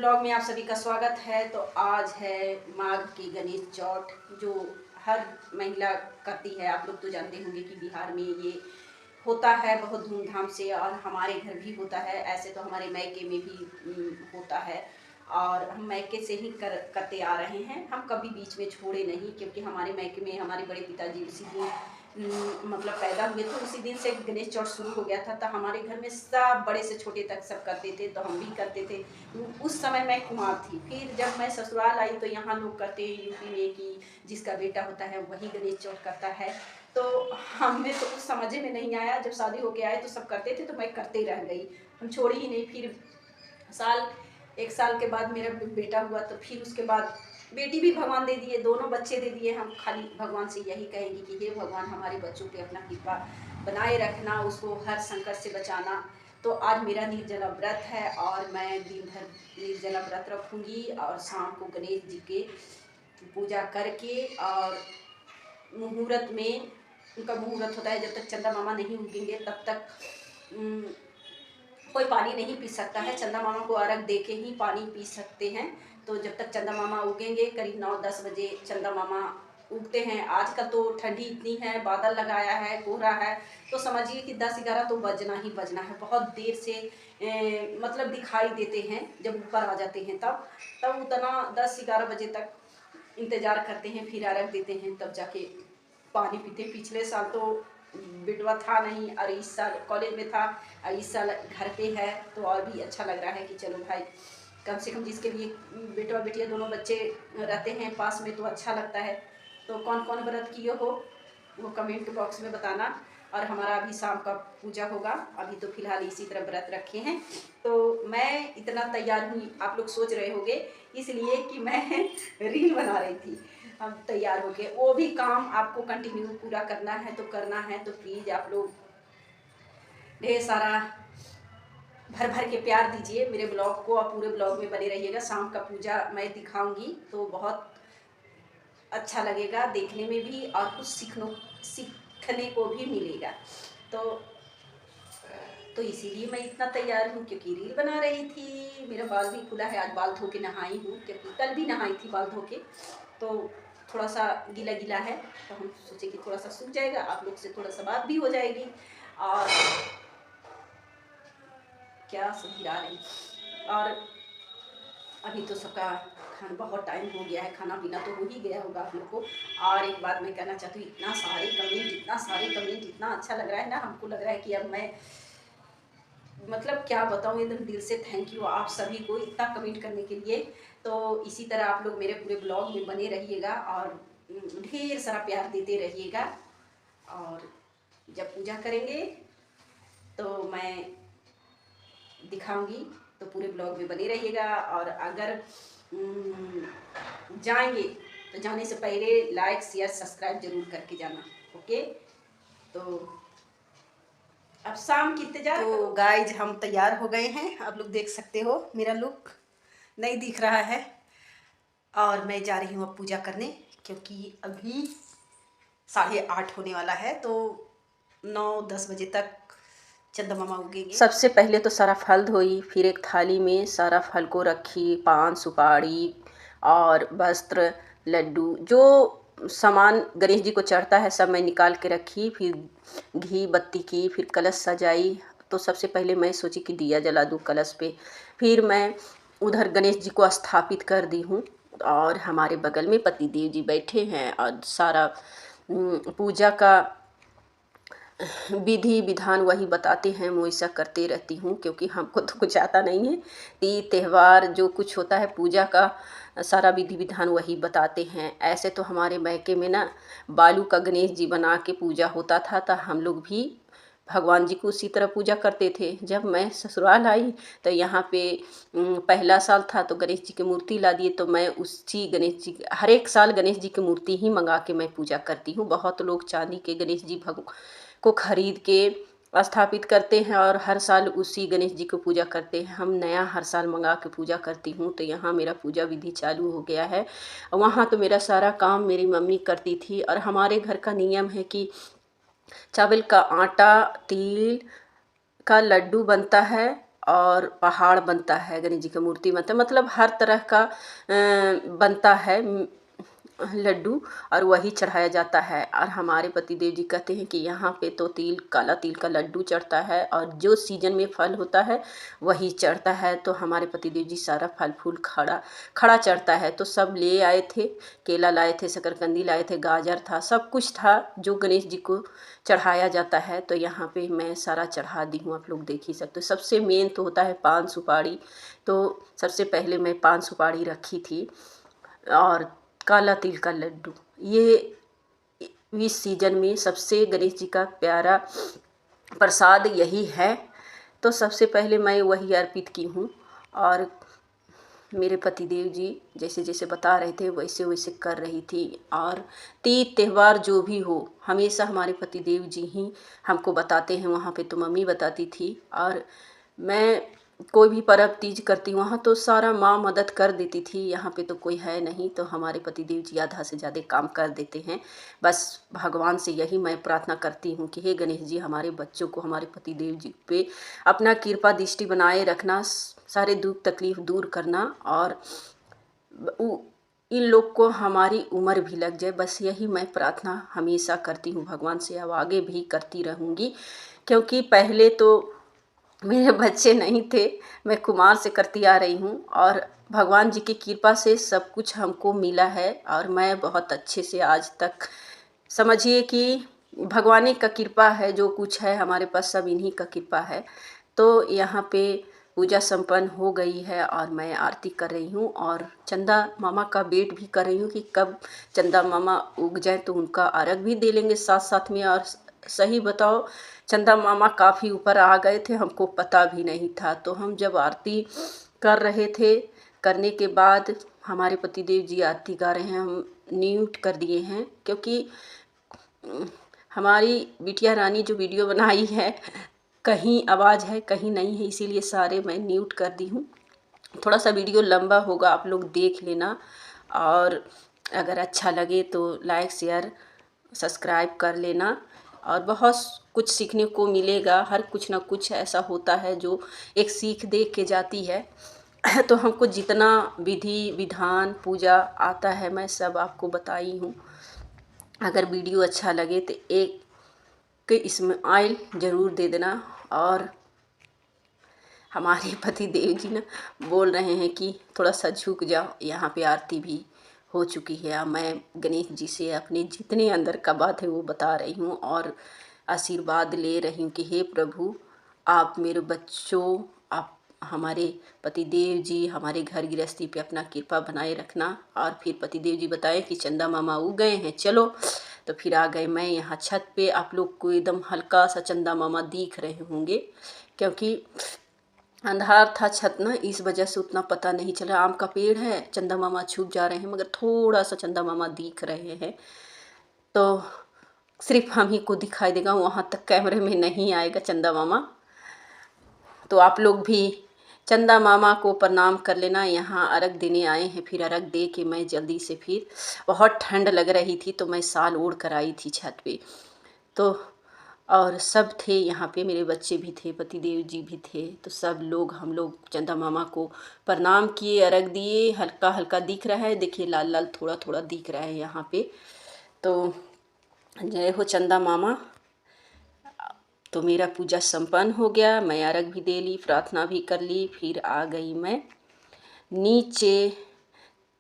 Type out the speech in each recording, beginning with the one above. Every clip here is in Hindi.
ब्लॉग में आप सभी का स्वागत है। तो आज है माघ की गणेश चौथ, जो हर महिला करती है। आप लोग तो जानते होंगे कि बिहार में ये होता है बहुत धूमधाम से, और हमारे घर भी होता है। ऐसे तो हमारे मायके में भी होता है, और हम मायके से ही करते आ रहे हैं। हम कभी बीच में छोड़े नहीं, क्योंकि हमारे मायके में हमारे बड़े पिताजी उसी दिन मतलब पैदा हुए थे, उसी दिन से गणेश चौथ शुरू हो गया था। तो हमारे घर में सब बड़े से छोटे तक सब करते थे, तो हम भी करते थे। उस समय मैं कुमार थी। फिर जब मैं ससुराल आई तो यहाँ लोग करते हैं यूपी में कि जिसका बेटा होता है वही गणेश चौथ करता है। तो हमें तो कुछ समझ में नहीं आया। जब शादी होके आए तो सब करते थे, तो मैं करते रह गई, हम छोड़ी ही नहीं। फिर एक साल के बाद मेरा बेटा हुआ, तो फिर उसके बाद बेटी भी भगवान दे दिए, दोनों बच्चे दे दिए। हम खाली भगवान से यही कहेंगे कि हे भगवान, हमारे बच्चों पे अपना कृपा बनाए रखना, उसको हर संकट से बचाना। तो आज मेरा निर्जला व्रत है, और मैं दिन भर निर्जला व्रत रखूँगी, और शाम को गणेश जी के पूजा करके, और मुहूर्त में उनका मुहूर्त होता है, जब तक चंदा मामा नहीं उगेंगे तब तक कोई पानी नहीं पी सकता है। चंदा मामा को अर्घ दे के ही पानी पी सकते हैं। तो जब तक चंदा मामा उगेंगे, करीब 9-10 बजे चंदा मामा उगते हैं। आजकल तो ठंडी इतनी है, बादल लगाया है, कोहरा है, तो समझिए कि 10-11 तो बजना ही बजना है। बहुत देर से मतलब दिखाई देते हैं, जब ऊपर आ जाते हैं तब उतना 10-11 बजे तक इंतज़ार करते हैं, फिर अर्घ देते हैं, तब जाके पानी पीते। पिछले साल तो बेटवा था नहीं, और इस साल कॉलेज में था, और इस साल घर पे है। तो और भी अच्छा लग रहा है कि चलो भाई, कम से कम जिसके लिए बेटवा बेटिया दोनों बच्चे रहते हैं पास में, तो अच्छा लगता है। तो कौन कौन व्रत किए हो वो कमेंट बॉक्स में बताना। और हमारा अभी शाम का पूजा होगा, अभी तो फिलहाल इसी तरह व्रत रखे हैं। तो मैं इतना तैयार हुई, आप लोग सोच रहे होंगे, इसलिए कि मैं रील बना रही थी। हम तैयार होके, वो भी काम आपको कंटिन्यू पूरा करना है, तो करना है। तो प्लीज़ आप लोग ढेर सारा भर भर के प्यार दीजिए मेरे ब्लॉग को, और पूरे ब्लॉग में बने रहिएगा। शाम का पूजा मैं दिखाऊंगी, तो बहुत अच्छा लगेगा देखने में भी, और कुछ सीखने को भी मिलेगा। तो इसीलिए मैं इतना तैयार हूँ, क्योंकि रील बना रही थी। मेरा बाल भी खुला है, आज बाल धो के नहाई हूँ, क्योंकि कल भी नहाई थी बाल धो के। तो थोड़ा सा गीला गीला है, तो हम सोचे कि थोड़ा सा सूख जाएगा, आप लोग से थोड़ा सा बात भी हो जाएगी। और क्या सुधीरा रही। और अभी तो सबका खाना बहुत टाइम हो गया है, खाना पीना तो हो ही गया होगा आप लोग को। और एक बात मैं कहना चाहती हूँ, इतना सारे कमेंट इतना अच्छा लग रहा है ना, हमको लग रहा है कि अब मैं मतलब क्या बताऊँ, एकदम दिल से थैंक यू आप सभी को इतना कमेंट करने के लिए। तो इसी तरह आप लोग मेरे पूरे ब्लॉग में बने रहिएगा, और ढेर सारा प्यार देते रहिएगा। और जब पूजा करेंगे तो मैं दिखाऊंगी, तो पूरे ब्लॉग में बने रहिएगा। और अगर जाएंगे तो जाने से पहले लाइक शेयर सब्सक्राइब जरूर करके जाना। ओके, तो अब शाम की इंतजार। तो गाइज हम तैयार हो गए हैं, आप लोग देख सकते हो मेरा लुक नहीं दिख रहा है। और मैं जा रही हूँ अब पूजा करने, क्योंकि अभी 8:30 होने वाला है, तो 9-10 बजे तक चंदा मामा उगेंगे। सबसे पहले तो सारा फल धोई, फिर एक थाली में सारा फल को रखी, पान सुपारी और वस्त्र लड्डू, जो सामान गणेश जी को चढ़ता है सब मैं निकाल के रखी। फिर घी बत्ती की, फिर कलश सजाई। तो सबसे पहले मैं सोची कि दिया जला दूँ कलश पे। फिर मैं उधर गणेश जी को स्थापित कर दी हूँ, और हमारे बगल में पतिदेव जी बैठे हैं, और सारा पूजा का विधि विधान वही बताते हैं। मैं वैसा करते रहती हूँ, क्योंकि हमको तो कुछ आता नहीं है। तीज त्यौहार जो कुछ होता है पूजा का सारा विधि विधान वही बताते हैं। ऐसे तो हमारे मायके में ना बालू का गणेश जी बना के पूजा होता था, तो हम लोग भी भगवान जी को उसी तरह पूजा करते थे। जब मैं ससुराल आई तो यहाँ पे पहला साल था, तो गणेश जी की मूर्ति ला दिए। तो मैं उसी गणेश जी, हर एक साल गणेश जी की मूर्ति ही मंगा के मैं पूजा करती हूँ। बहुत लोग चांदी के गणेश जी को खरीद के स्थापित करते हैं, और हर साल उसी गणेश जी को पूजा करते हैं। हम नया हर साल मंगा के पूजा करती हूँ। तो यहाँ मेरा पूजा विधि चालू हो गया है। वहाँ तो मेरा सारा काम मेरी मम्मी करती थी। और हमारे घर का नियम है कि चावल का आटा, तिल का लड्डू बनता है, और पहाड़ बनता है, गणेश जी का मूर्ति बनता है, मतलब हर तरह का बनता है लड्डू, और वही चढ़ाया जाता है। और हमारे पतिदेव जी कहते हैं कि यहाँ पे तो तिल, काला तिल का लड्डू चढ़ता है, और जो सीजन में फल होता है वही चढ़ता है। तो हमारे पतिदेव जी सारा फल फूल खड़ा चढ़ता है। तो सब ले आए थे, केला लाए थे, शकरकंदी लाए थे, गाजर था, सब कुछ था जो गणेश जी को चढ़ाया जाता है। तो यहाँ पे मैं सारा चढ़ा दी हूँ, आप लोग देख ही सकते हो। सबसे मेन तो होता है पान सुपारी। तो सबसे पहले मैं पान सुपारी रखी थी, और काला तिल का लड्डू, ये इस सीजन में सबसे गणेश जी का प्यारा प्रसाद यही है। तो सबसे पहले मैं वही अर्पित की हूँ, और मेरे पतिदेव जी जैसे जैसे बता रहे थे वैसे वैसे कर रही थी। और तीज त्यौहार जो भी हो, हमेशा हमारे पतिदेव जी ही हमको बताते हैं। वहाँ पे तो मम्मी बताती थी, और मैं कोई भी पर्व तीज करती वहाँ तो सारा माँ मदद कर देती थी। यहाँ पे तो कोई है नहीं, तो हमारे पतिदेव जी आधा से ज़्यादा काम कर देते हैं। बस भगवान से यही मैं प्रार्थना करती हूँ कि हे गणेश जी, हमारे बच्चों को, हमारे पतिदेव जी पे अपना कृपा दृष्टि बनाए रखना, सारे दुख तकलीफ दूर करना, और इन लोग को हमारी उम्र भी लग जाए। बस यही मैं प्रार्थना हमेशा करती हूँ भगवान से, अब आगे भी करती रहूँगी। क्योंकि पहले तो मेरे बच्चे नहीं थे, मैं कुमार से करती आ रही हूँ, और भगवान जी की कृपा से सब कुछ हमको मिला है। और मैं बहुत अच्छे से आज तक, समझिए कि भगवान का कृपा है, जो कुछ है हमारे पास सब इन्हीं का कृपा है। तो यहाँ पे पूजा संपन्न हो गई है, और मैं आरती कर रही हूँ, और चंदा मामा का वेट भी कर रही हूँ कि कब चंदा मामा उग जाए तो उनका अर्घ भी दे लेंगे साथ साथ में। और सही बताओ, चंदा मामा काफ़ी ऊपर आ गए थे, हमको पता भी नहीं था। तो हम जब आरती कर रहे थे, करने के बाद हमारे पतिदेव जी आरती गा रहे हैं, हम म्यूट कर दिए हैं, क्योंकि हमारी बिटिया रानी जो वीडियो बनाई है, कहीं आवाज़ है कहीं नहीं है, इसीलिए सारे मैं म्यूट कर दी हूँ। थोड़ा सा वीडियो लंबा होगा, आप लोग देख लेना, और अगर अच्छा लगे तो लाइक शेयर सब्सक्राइब कर लेना। और बहुत कुछ सीखने को मिलेगा, हर कुछ ना कुछ ऐसा होता है जो एक सीख दे के जाती है। तो हमको जितना विधि विधान पूजा आता है मैं सब आपको बताई हूँ। अगर वीडियो अच्छा लगे तो एक इसमें ऑयल ज़रूर दे देना। और हमारे पति देव जी ना बोल रहे हैं कि थोड़ा सा झुक जाओ, यहाँ पे आरती भी हो चुकी है। अब मैं गणेश जी से अपने जितने अंदर का बात है वो बता रही हूँ, और आशीर्वाद ले रही हूँ कि हे प्रभु, आप मेरे बच्चों, आप हमारे पतिदेव जी, हमारे घर गृहस्थी पे अपना कृपा बनाए रखना। और फिर पतिदेव जी बताए कि चंदा मामा उग गए हैं, चलो। तो फिर आ गए मैं यहाँ छत पे। आप लोग को एकदम हल्का सा चंदा मामा दिख रहे होंगे, क्योंकि अंधार था छत ना, इस वजह से उतना पता नहीं चला। आम का पेड़ है, चंदा मामा छुप जा रहे हैं, मगर थोड़ा सा चंदा मामा दिख रहे हैं। तो सिर्फ हम ही को दिखाई देगा, वहाँ तक कैमरे में नहीं आएगा चंदा मामा। तो आप लोग भी चंदा मामा को प्रणाम कर लेना। यहाँ अर्घ देने आए हैं, फिर अर्घ दे के मैं जल्दी से, फिर बहुत ठंड लग रही थी तो मैं शाल ओढ़ कर आई थी छत पे। तो और सब थे यहाँ पे, मेरे बच्चे भी थे, पतिदेव जी भी थे। तो सब लोग, हम लोग चंदा मामा को प्रणाम किए, अर्घ दिए। हल्का हल्का दिख रहा है, देखिए लाल लाल थोड़ा थोड़ा दिख रहा है यहाँ पे। तो जय हो चंदा मामा। तो मेरा पूजा संपन्न हो गया, मैं अर्घ भी दे ली, प्रार्थना भी कर ली, फिर आ गई मैं नीचे।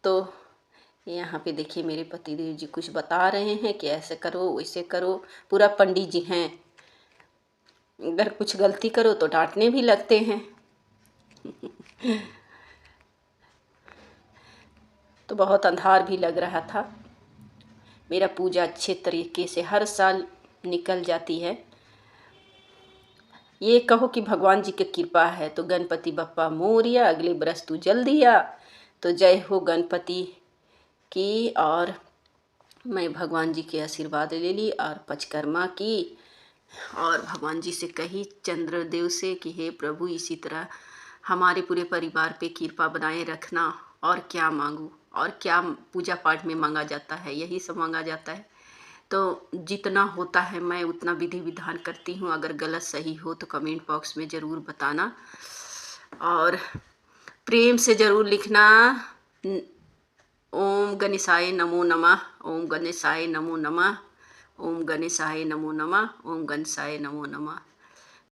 तो यहाँ पे देखिए मेरे पतिदेव जी कुछ बता रहे हैं कि ऐसे करो वैसे करो, पूरा पंडित जी हैं। अगर कुछ गलती करो तो डांटने भी लगते हैं। तो बहुत अंधार भी लग रहा था। मेरा पूजा अच्छे तरीके से हर साल निकल जाती है। ये कहो कि भगवान जी की कृपा है। तो गणपति बप्पा मोरिया, अगले बरस तू जल्दी आ। तो जय हो गणपति की। और मैं भगवान जी के आशीर्वाद ले ली, और पंचकर्मा की, और भगवान जी से कही, चंद्रदेव से, कि हे प्रभु इसी तरह हमारे पूरे परिवार पे कृपा बनाए रखना। और क्या मांगूँ, और क्या पूजा पाठ में मांगा जाता है, यही सब मांगा जाता है। तो जितना होता है मैं उतना विधि विधान करती हूँ। अगर गलत सही हो तो कमेंट बॉक्स में ज़रूर बताना। और प्रेम से ज़रूर लिखना। ओम गणेशाय नमो नमः, ओम गणेशाय नमो नमः, ओम गणेशाय नमो नमः, ओम गणेशाय नमो नमः।